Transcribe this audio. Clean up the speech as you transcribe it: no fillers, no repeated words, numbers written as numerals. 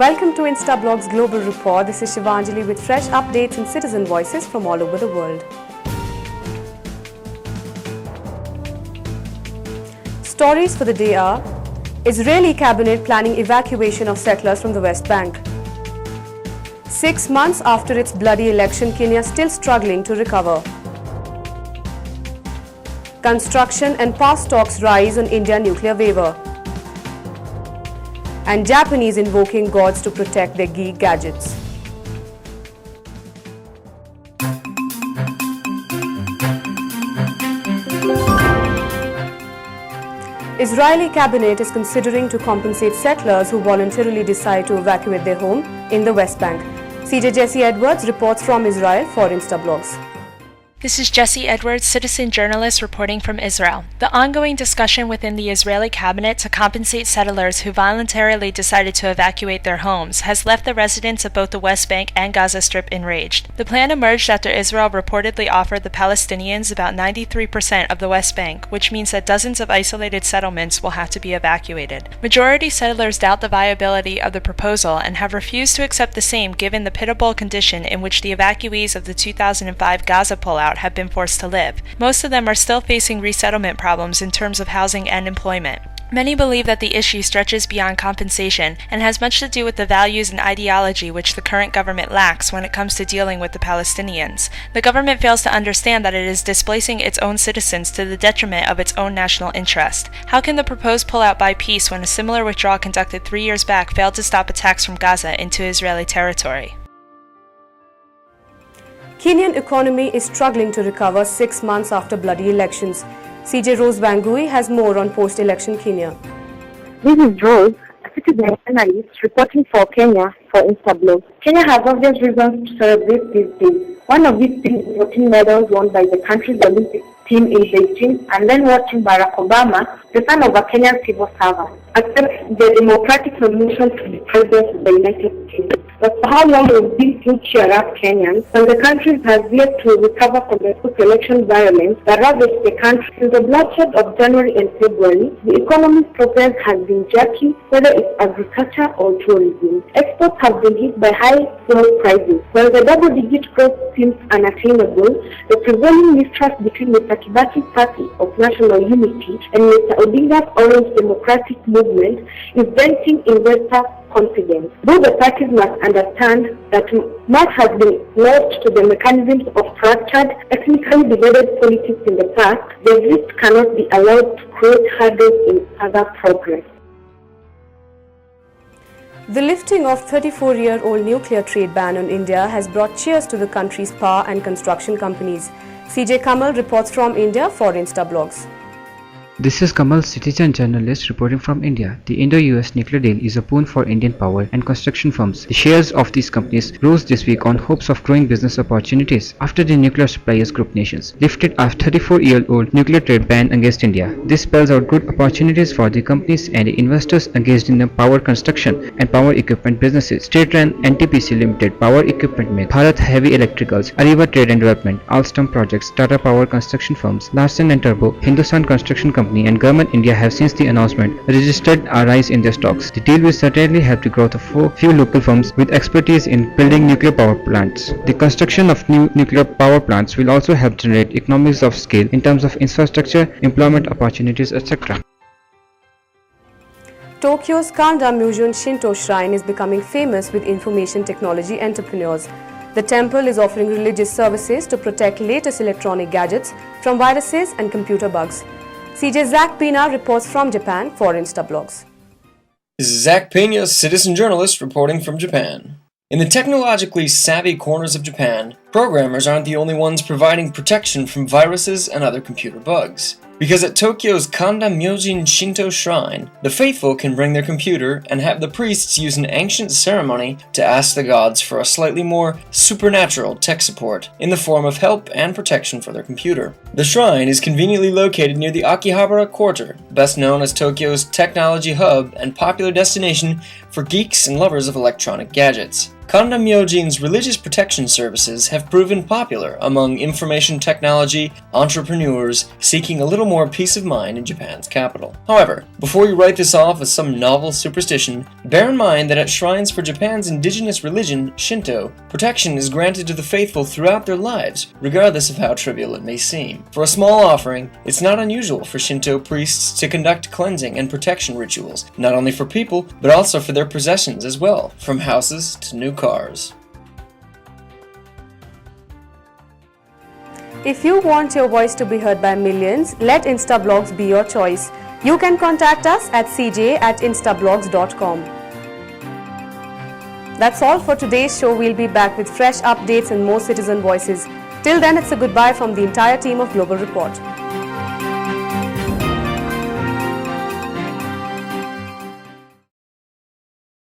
Welcome to Instablogs Global Report. This is Shivanjali with fresh updates and citizen voices from all over the world. Stories for the day are: Israeli cabinet planning evacuation of settlers from the West Bank. 6 months after its bloody election, Kenya still struggling to recover. Construction and past talks rise on India nuclear waiver. And Japanese invoking gods to protect their geek gadgets. Israeli cabinet is considering to compensate settlers who voluntarily decide to evacuate their home in the West Bank. CJ Jesse Edwards reports from Israel for Instablogs. This is Jesse Edwards, citizen journalist reporting from Israel. The ongoing discussion within the Israeli cabinet to compensate settlers who voluntarily decided to evacuate their homes has left the residents of both the West Bank and Gaza Strip enraged. The plan emerged after Israel reportedly offered the Palestinians about 93% of the West Bank, which means that dozens of isolated settlements will have to be evacuated. Majority settlers doubt the viability of the proposal and have refused to accept the same given the pitiable condition in which the evacuees of the 2005 Gaza pullout have been forced to live. Most of them are still facing resettlement problems in terms of housing and employment. Many believe that the issue stretches beyond compensation and has much to do with the values and ideology which the current government lacks when it comes to dealing with the Palestinians. The government fails to understand that it is displacing its own citizens to the detriment of its own national interest. How can the proposed pullout buy peace when a similar withdrawal conducted 3 years back failed to stop attacks from Gaza into Israeli territory? Kenyan economy is struggling to recover 6 months after bloody elections. CJ Rose Wangui has more on post-election Kenya. This is Rose, a citizen analyst reporting for Kenya for Instablogs. Kenya has obvious reasons to celebrate these days. One of these things is 14 medals won by the country's Olympic team in Beijing, and then watching Barack Obama, the son of a Kenyan civil servant, accept the democratic nomination to be president of the United States. But for how long will these things cheer up Kenyans when the country has yet to recover from the post-election violence that ravaged the country? Since the bloodshed of January and February, the economy's progress has been jerky, whether it's agriculture or tourism. Exports have been hit by high fuel prices. While the double-digit growth seems unattainable, the prevailing mistrust between Mr. Kibaki's Party of National Unity and Mr. Odinga's Orange Democratic Movement is denting investor confidence. Both the parties must understand that much has been lost to the mechanisms of fractured, ethnically divided politics in the past. The rift cannot be allowed to create hurdles in further progress. The lifting of 34-year-old nuclear trade ban on India has brought cheers to the country's power and construction companies. CJ Kamal reports from India for Instablogs. This is Kamal, citizen journalist reporting from India. The Indo-US nuclear deal is a boon for Indian power and construction firms. The shares of these companies rose this week on hopes of growing business opportunities after the nuclear suppliers group nations lifted a 34-year-old nuclear trade ban against India. This spells out good opportunities for the companies and the investors engaged in the power construction and power equipment businesses. State-run NTPC Limited Power Equipment Mill, Bharat Heavy Electricals, Arriva Trade and Development, Alstom Projects, Tata Power Construction Firms, Larsen & Turbo, Hindustan Construction Company and Government India have since the announcement registered a rise in their stocks. The deal will certainly help the growth of few local firms with expertise in building nuclear power plants. The construction of new nuclear power plants will also help generate economies of scale in terms of infrastructure, employment opportunities, etc. Tokyo's Kanda-Myojin Shinto shrine is becoming famous with information technology entrepreneurs. The temple is offering religious services to protect latest electronic gadgets from viruses and computer bugs. CJ Zach Pina reports from Japan for Instablogs. This is Zach Pena, citizen journalist reporting from Japan. In the technologically savvy corners of Japan, programmers aren't the only ones providing protection from viruses and other computer bugs. Because at Tokyo's Kanda-Myojin Shinto shrine, the faithful can bring their computer and have the priests use an ancient ceremony to ask the gods for a slightly more supernatural tech support in the form of help and protection for their computer. The shrine is conveniently located near the Akihabara Quarter, best known as Tokyo's technology hub and popular destination for geeks and lovers of electronic gadgets. Kanda-Myojin's religious protection services have proven popular among information technology entrepreneurs seeking a little more peace of mind in Japan's capital. However, before you write this off as some novel superstition, bear in mind that at shrines for Japan's indigenous religion, Shinto, protection is granted to the faithful throughout their lives, regardless of how trivial it may seem. For a small offering, it's not unusual for Shinto priests to conduct cleansing and protection rituals, not only for people, but also for their possessions as well, from houses to new cars. If you want your voice to be heard by millions, let Instablogs be your choice. You can contact us at cj@instablogs.com. That's all for today's show. We'll be back with fresh updates and more citizen voices. Till then, it's a goodbye from the entire team of Global Report.